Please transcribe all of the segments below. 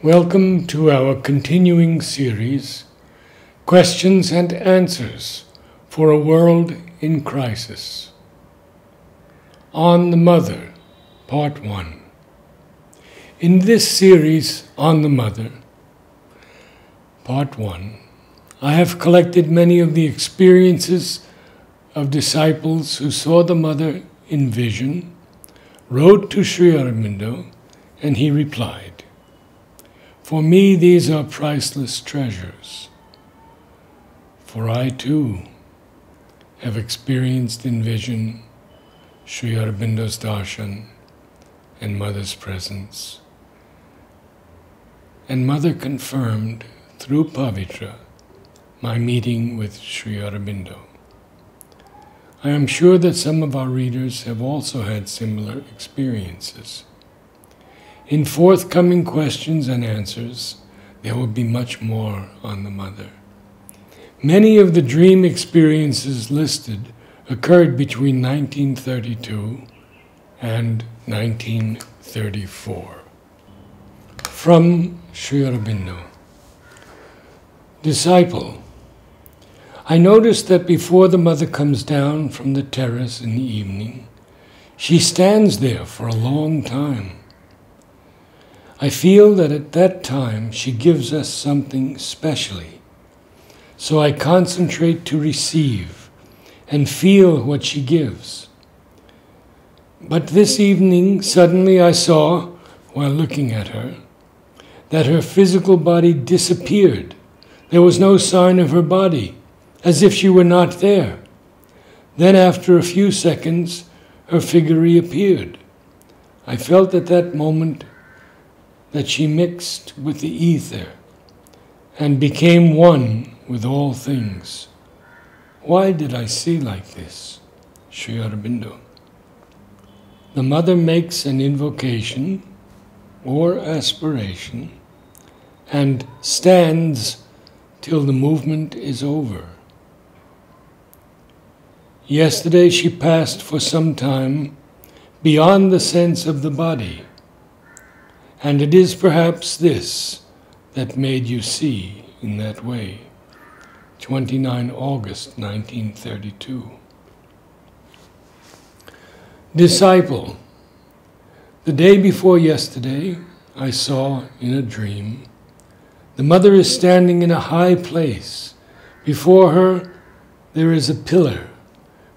Welcome to our continuing series, Questions and Answers for a World in Crisis. On the Mother, Part 1. In this series, On the Mother, Part 1, I have collected many of the experiences of disciples who saw the Mother in vision, wrote to Sri Aurobindo, and he replied. For me, these are priceless treasures, for I too have experienced in vision Sri Aurobindo's darshan and Mother's presence. And Mother confirmed through Pavitra my meeting with Sri Aurobindo. I am sure that some of our readers have also had similar experiences. In forthcoming questions and answers, there will be much more on the Mother. Many of the dream experiences listed occurred between 1932 and 1934. From Sri Aurobindo. Disciple, I noticed that before the Mother comes down from the terrace in the evening, she stands there for a long time. I feel that at that time she gives us something specially. So I concentrate to receive and feel what she gives. But this evening, suddenly I saw, while looking at her, that her physical body disappeared. There was no sign of her body, as if she were not there. Then after a few seconds, her figure reappeared. I felt at that moment that she mixed with the ether and became one with all things. Why did I see like this? Sri Aurobindo. The Mother makes an invocation or aspiration and stands till the movement is over. Yesterday she passed for some time beyond the sense of the body. And it is perhaps this that made you see in that way. 29 August 1932. Disciple, the day before yesterday, I saw in a dream, the Mother is standing in a high place. Before her, there is a pillar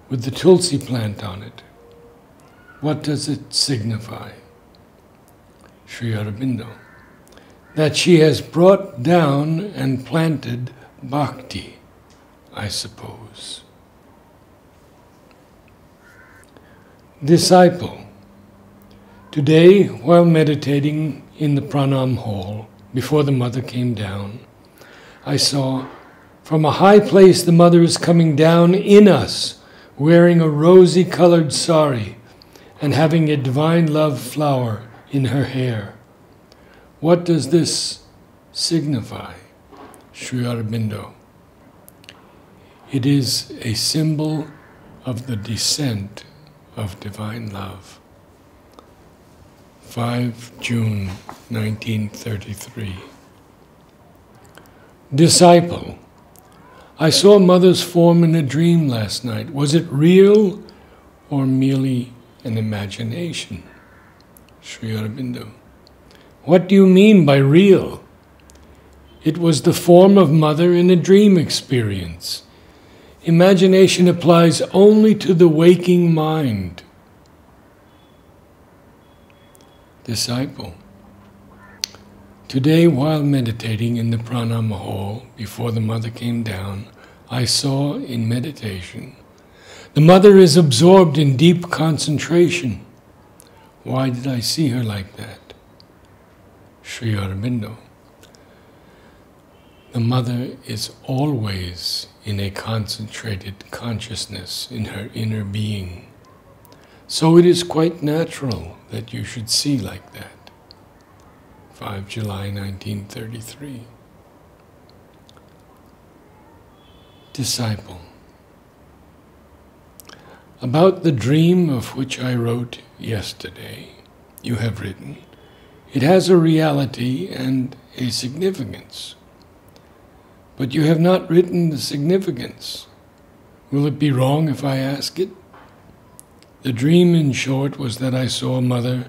with the tulsi plant on it. What does it signify? Sri Aurobindo, that she has brought down and planted bhakti, I suppose. Disciple, today while meditating in the pranam hall before the Mother came down, I saw from a high place the Mother is coming down in us, wearing a rosy-colored sari and having a divine love flower in her hair. What does this signify, Sri Aurobindo? It is a symbol of the descent of divine love. 5 June 1933. Disciple, I saw Mother's form in a dream last night. Was it real or merely an imagination? Sri Aurobindo. What do you mean by real? It was the form of Mother in a dream experience. Imagination applies only to the waking mind. Disciple, today while meditating in the pranam hall before the Mother came down, I saw in meditation, the Mother is absorbed in deep concentration. Why did I see her like that? Sri Aurobindo. The Mother is always in a concentrated consciousness in her inner being. So it is quite natural that you should see like that. 5 July 1933. Disciple, about the dream of which I wrote yesterday, you have written, It has a reality and a significance. But you have not written the significance. Will it be wrong if I ask it? The dream, in short, was that I saw Mother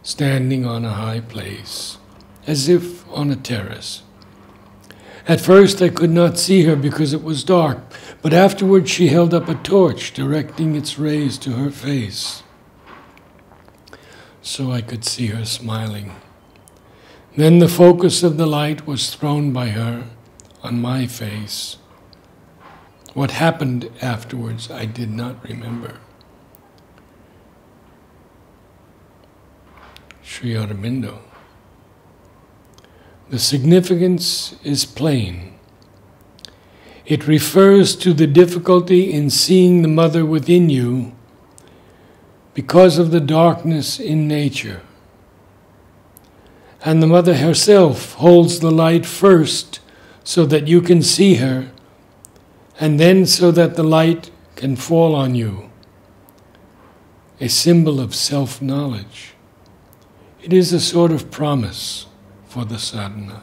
standing on a high place, as if on a terrace. At first I could not see her because it was dark, but afterwards she held up a torch, directing its rays to her face. So I could see her smiling. Then the focus of the light was thrown by her on my face. What happened afterwards I did not remember. Sri Aurobindo. The significance is plain. It refers to the difficulty in seeing the Mother within you because of the darkness in nature. And the Mother herself holds the light first so that you can see her, and then so that the light can fall on you. A symbol of self-knowledge. It is a sort of promise for the sadhana.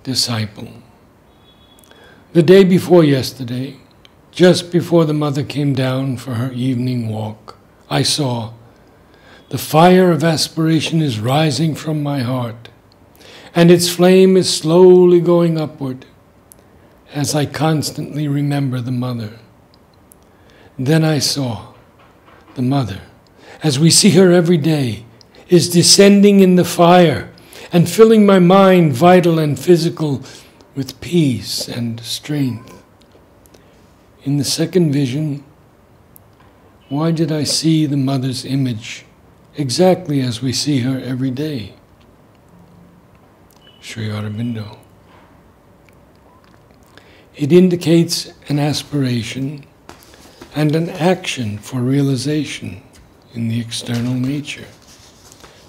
Disciple. The day before yesterday, just before the Mother came down for her evening walk, I saw the fire of aspiration is rising from my heart, and its flame is slowly going upward as I constantly remember the Mother. Then I saw the Mother, as we see her every day, is descending in the fire and filling my mind, vital and physical, with peace and strength. In the second vision, why did I see the Mother's image exactly as we see her every day? Sri Aurobindo. It indicates an aspiration and an action for realization in the external nature,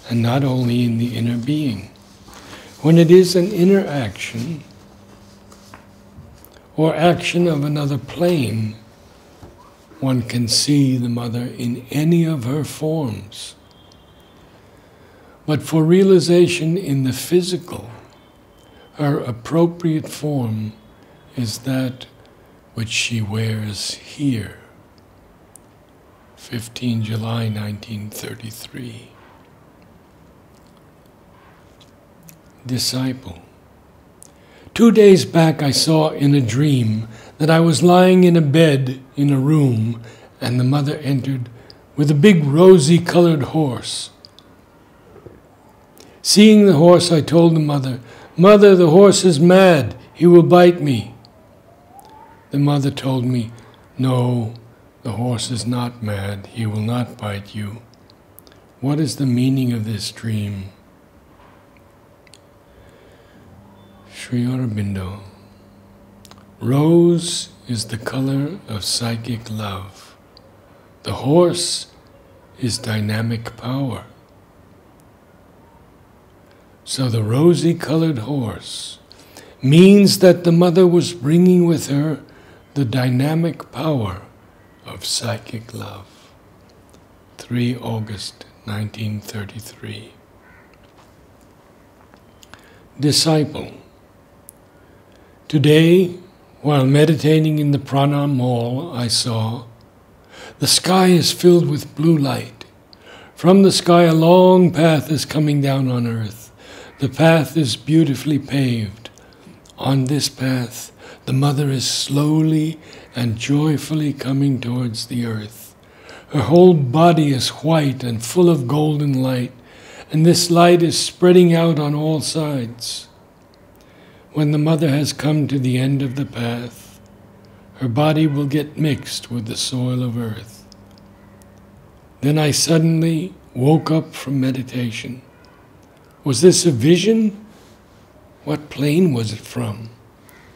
and not only in the inner being. When it is an inner action, or action of another plane, one can see the Mother in any of her forms. But for realization in the physical, her appropriate form is that which she wears here. 15 July 1933. Disciple. 2 days back I saw in a dream that I was lying in a bed in a room and the Mother entered with a big rosy-colored horse. Seeing the horse, I told the Mother, "Mother, the horse is mad. He will bite me." The Mother told me, "No, the horse is not mad. He will not bite you." What is the meaning of this dream? Sri Aurobindo. Rose is the color of psychic love. The horse is dynamic power. So the rosy-colored horse means that the Mother was bringing with her the dynamic power of psychic love. 3 August 1933. Disciple. Today, while meditating in the pranam hall, I saw the sky is filled with blue light. From the sky, a long path is coming down on earth. The path is beautifully paved. On this path, the Mother is slowly and joyfully coming towards the earth. Her whole body is white and full of golden light, and this light is spreading out on all sides. When the Mother has come to the end of the path, her body will get mixed with the soil of earth. Then I suddenly woke up from meditation. Was this a vision? What plane was it from?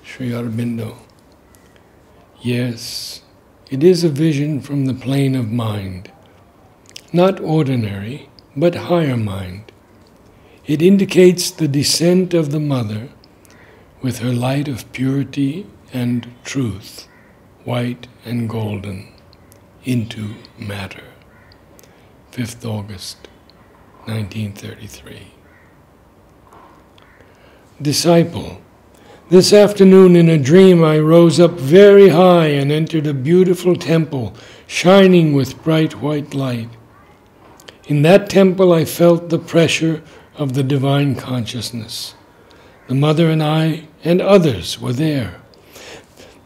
Sri Aurobindo. Yes, it is a vision from the plane of mind. Not ordinary, but higher mind. It indicates the descent of the Mother with her light of purity and truth, white and golden, into matter. 5th August, 1933. Disciple, this afternoon in a dream I rose up very high and entered a beautiful temple shining with bright white light. In that temple I felt the pressure of the divine consciousness. The Mother and I and others were there.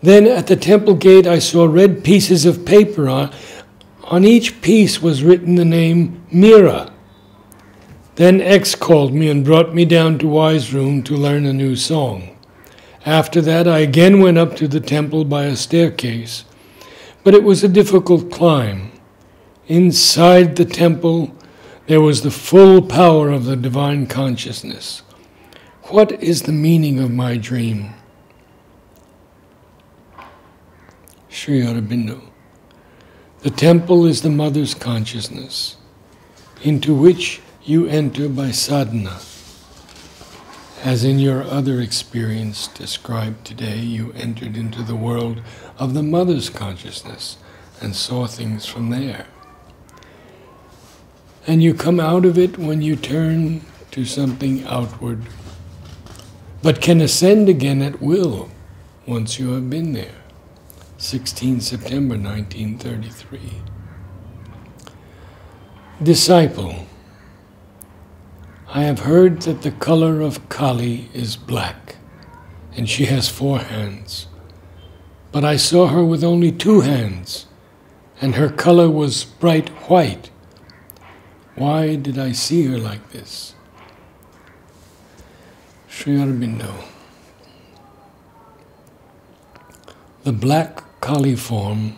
Then at the temple gate I saw red pieces of paper. On each piece was written the name Mira. Then X called me and brought me down to Y's room to learn a new song. After that I again went up to the temple by a staircase, but it was a difficult climb. Inside the temple there was the full power of the divine consciousness. What is the meaning of my dream? Sri Aurobindo. The temple is the Mother's consciousness, into which you enter by sadhana. As in your other experience described today, you entered into the world of the Mother's consciousness and saw things from there. And you come out of it when you turn to something outward, but can ascend again at will once you have been there. 16 September 1933. Disciple, I have heard that the color of Kali is black, and she has 4 hands. But I saw her with only 2 hands, and her color was bright white. Why did I see her like this? Sri Aurobindo. The black Kali form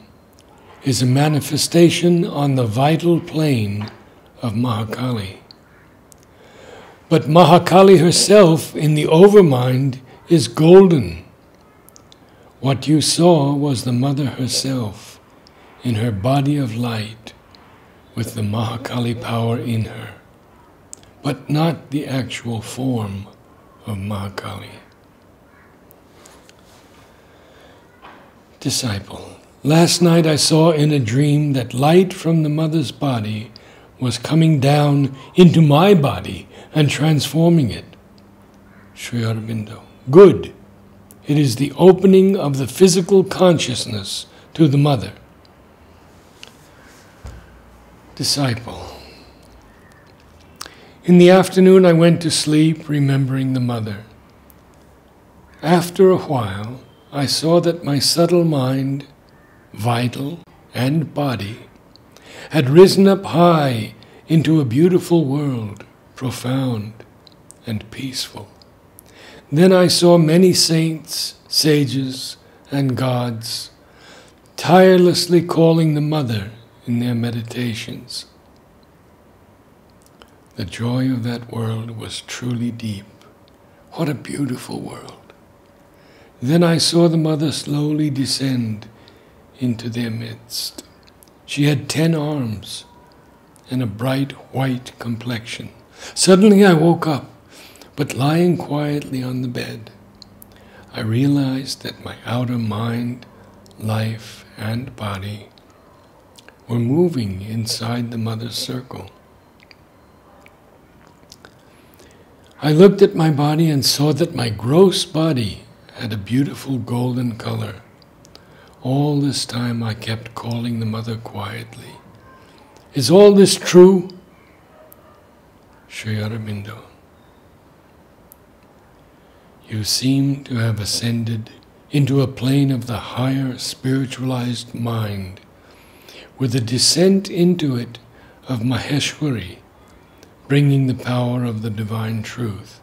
is a manifestation on the vital plane of Mahakali. But Mahakali herself in the overmind is golden. What you saw was the Mother herself in her body of light with the Mahakali power in her, but not the actual form of Mahakali. Disciple, last night I saw in a dream that light from the Mother's body was coming down into my body and transforming it. Sri Aurobindo. Good. It is the opening of the physical consciousness to the Mother. Disciple. In the afternoon I went to sleep remembering the Mother. After a while I saw that my subtle mind, vital and body, had risen up high into a beautiful world, profound and peaceful. Then I saw many saints, sages, and gods tirelessly calling the Mother in their meditations. The joy of that world was truly deep. What a beautiful world. Then I saw the Mother slowly descend into their midst. She had 10 arms and a bright white complexion. Suddenly I woke up, but lying quietly on the bed, I realized that my outer mind, life, and body were moving inside the Mother's circle. I looked at my body and saw that my gross body had a beautiful golden color. All this time I kept calling the Mother quietly. Is all this true? Sri Aurobindo. You seem to have ascended into a plane of the higher spiritualized mind, with a descent into it of Maheshwari, bringing the power of the divine truth.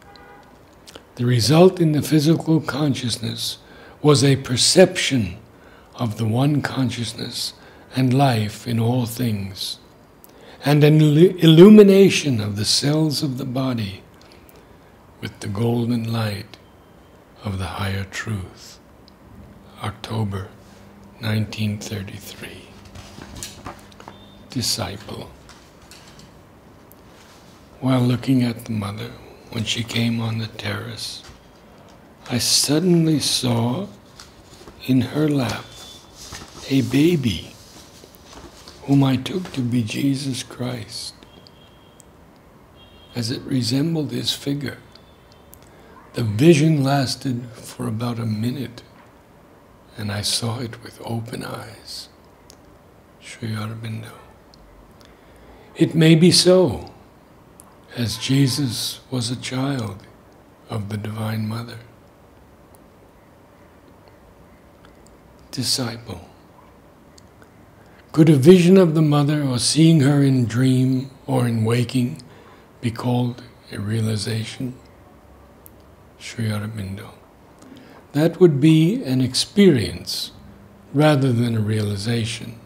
The result in the physical consciousness was a perception of the one consciousness and life in all things, and an illumination of the cells of the body with the golden light of the higher truth. October 1933. Disciple. While looking at the Mother, when she came on the terrace, I suddenly saw in her lap a baby whom I took to be Jesus Christ, as it resembled his figure. The vision lasted for about a minute, and I saw it with open eyes. Sri Aurobindo. It may be so, as Jesus was a child of the Divine Mother. Disciple. Could a vision of the Mother, or seeing her in dream or in waking, be called a realization? Sri Aurobindo. That would be an experience rather than a realization.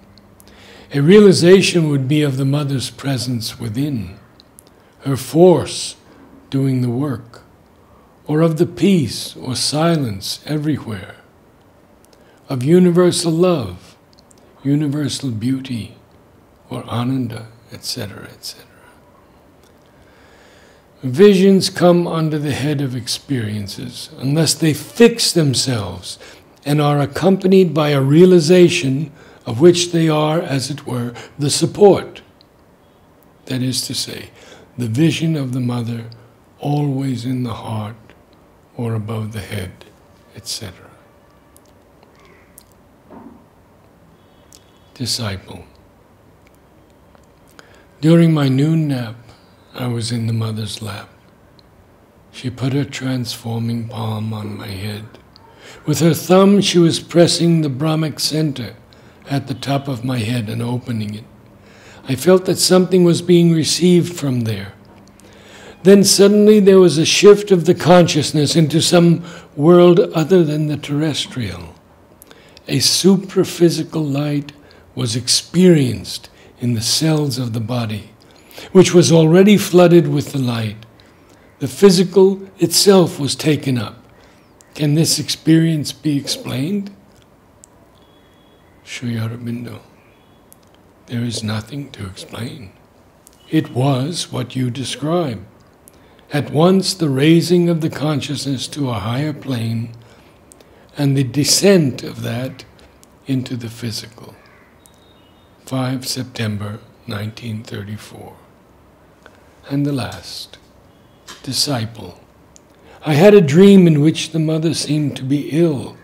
A realization would be of the Mother's presence within, her force doing the work, or of the peace or silence everywhere, of universal love, universal beauty, or ananda, etc., etc. Visions come under the head of experiences unless they fix themselves and are accompanied by a realization of which they are, as it were, the support. That is to say, the vision of the Mother always in the heart or above the head, etc. Disciple. During my noon nap, I was in the Mother's lap. She put her transforming palm on my head. With her thumb, she was pressing the Brahmic center at the top of my head and opening it. I felt that something was being received from there. Then suddenly there was a shift of the consciousness into some world other than the terrestrial. A supraphysical light was experienced in the cells of the body, which was already flooded with the light. The physical itself was taken up. Can this experience be explained? Sri Aurobindo. There is nothing to explain. It was what you describe. At once the raising of the consciousness to a higher plane and the descent of that into the physical. 5 September 1934. And the last, disciple. I had a dream in which the Mother seemed to be ill.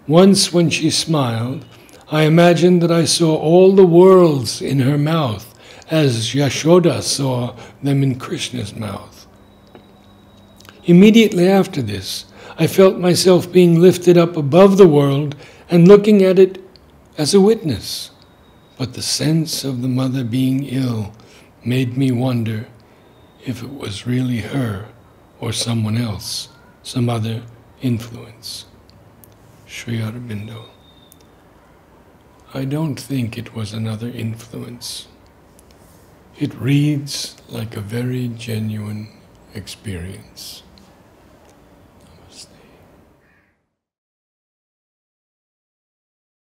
Once when she smiled, I imagined that I saw all the worlds in her mouth, as Yashoda saw them in Krishna's mouth. Immediately after this, I felt myself being lifted up above the world and looking at it as a witness. But the sense of the Mother being ill made me wonder if it was really her or someone else, some other influence. Sri Aurobindo. I don't think it was another influence. It reads like a very genuine experience.